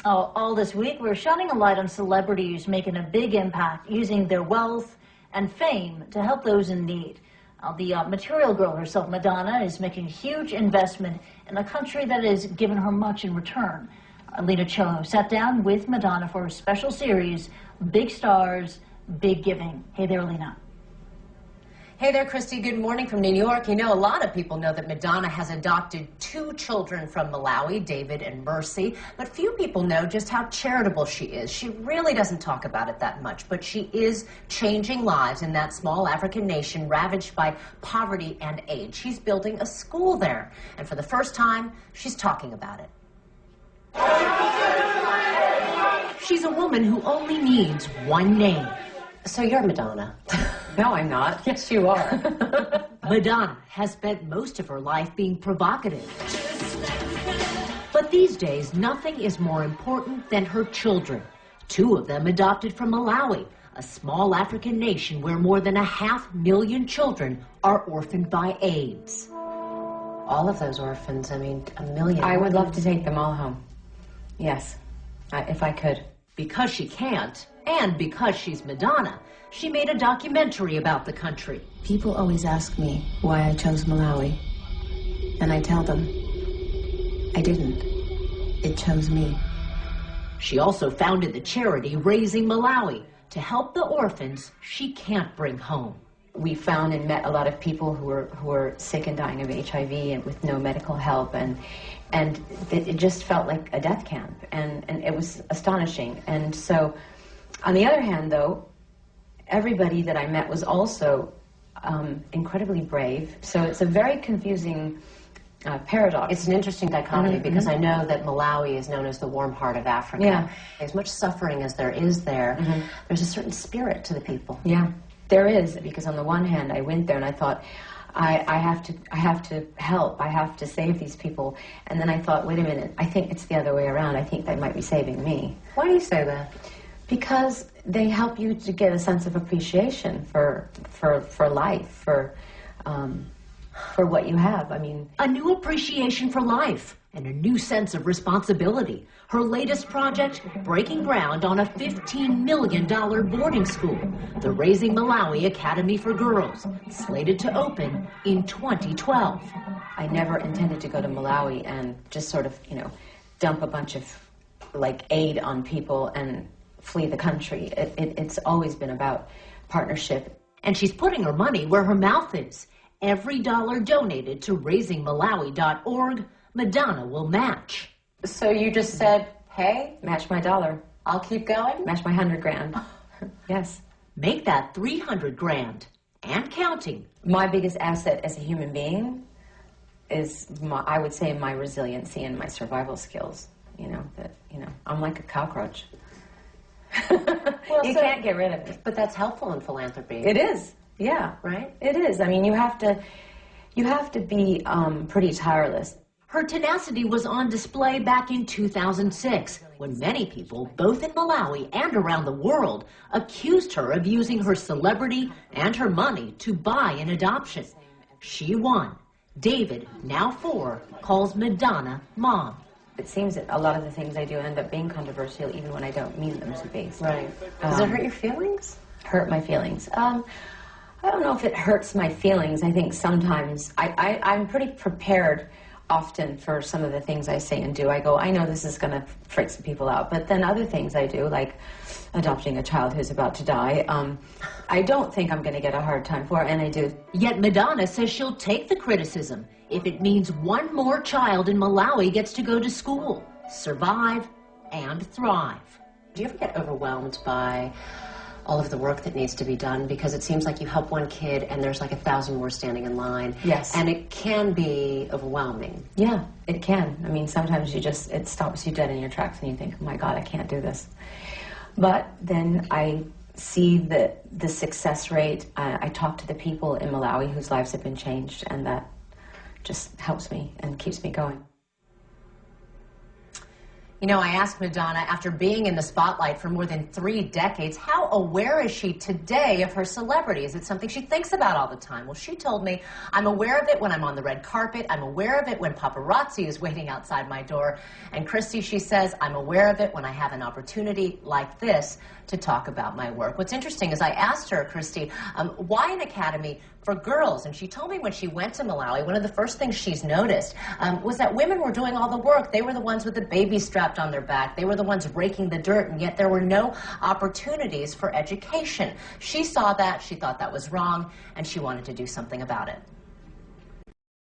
Oh, all this week, we're shining a light on celebrities making a big impact, using their wealth and fame to help those in need. The material girl herself, Madonna, is making a huge investment in a country that has given her much in return. Lena Cho sat down with Madonna for a special series, Big Stars, Big Giving. Hey there, Lena. Hey there, Christy. Good morning from New York. You know, a lot of people know that Madonna has adopted 2 children from Malawi, David and Mercy, but few people know just how charitable she is. She really doesn't talk about it that much, but she is changing lives in that small African nation ravaged by poverty and AIDS. She's building a school there, and for the first time, she's talking about it. She's a woman who only needs one name. So you're Madonna. No, I'm not. Yes, you are. Madonna has spent most of her life being provocative. But these days, nothing is more important than her children. 2 of them adopted from Malawi, a small African nation where more than 500,000 children are orphaned by AIDS. All of those orphans, I mean, 1 million. I would love to take them all home. Yes, if I could. Because she can't, and because she's Madonna, she made a documentary about the country. People always ask me why I chose Malawi, and I tell them, I didn't. It chose me. She also founded the charity Raising Malawi to help the orphans she can't bring home. We found and met a lot of people who were sick and dying of HIV and with no medical help, and it just felt like a death camp, and it was astonishing. And so, on the other hand, though, everybody that I met was also incredibly brave. So it's a very confusing paradox. It's an interesting dichotomy because I know that Malawi is known as the warm heart of Africa. Yeah. As much suffering as there is there, there's a certain spirit to the people. Yeah, there is, because on the one hand, I went there and I thought, I have to help, I have to save these people. And then I thought, wait a minute, I think it's the other way around. I think they might be saving me. Why do you say that? Because they help you to get a sense of appreciation for life, for what you have. I mean, a new appreciation for life and a new sense of responsibility. Her latest project, breaking ground on a $15 million boarding school, the Raising Malawi Academy for Girls, slated to open in 2012. I never intended to go to Malawi and just sort of, dump a bunch of, aid on people and flee the country. It's always been about partnership. And she's putting her money where her mouth is. Every dollar donated to raisingmalawi.org, Madonna will match. So you just said, hey, match my $1. I'll keep going? Match my $100,000. Yes. Make that $300,000 and counting. My biggest asset as a human being is, I would say, my resiliency and my survival skills. I'm like a cockroach. Well, you can't get rid of it. But that's helpful in philanthropy. It is. Yeah. Right? It is. I mean, you have to be pretty tireless. Her tenacity was on display back in 2006, when many people, both in Malawi and around the world, accused her of using her celebrity and her money to buy an adoption. She won. David, now 4, calls Madonna Mom. It seems that a lot of the things I do end up being controversial, even when I don't mean them to be. Right. Does it hurt your feelings? Hurt my feelings. I don't know if it hurts my feelings. I think sometimes I'm pretty prepared often for some of the things I say and do. I go, I know this is going to freak some people out, but then other things I do, like adopting a child who's about to die, I don't think I'm going to get a hard time for, and I do. Yet Madonna says she'll take the criticism if it means one more child in Malawi gets to go to school, survive, and thrive. Do you ever get overwhelmed by all of the work that needs to be done? Because it seems like you help one kid and there's like 1,000 more standing in line. Yes. And it can be overwhelming. Yeah, it can. I mean, sometimes it stops you dead in your tracks and you think, oh my God, I can't do this. But then I see the success rate. I talk to the people in Malawi whose lives have been changed, and that just helps me and keeps me going. You know, I asked Madonna, after being in the spotlight for more than 3 decades, how aware is she today of her celebrity? Is it something she thinks about all the time? Well, she told me, I'm aware of it when I'm on the red carpet. I'm aware of it when paparazzi is waiting outside my door. And Christy, she says, I'm aware of it when I have an opportunity like this to talk about my work. What's interesting is I asked her, Christy, why an academy for girls? And she told me when she went to Malawi, one of the first things she's noticed was that women were doing all the work. They were the ones with the baby strapped on their back. They were the ones raking the dirt, and yet there were no opportunities for education. She saw that, she thought that was wrong, and she wanted to do something about it.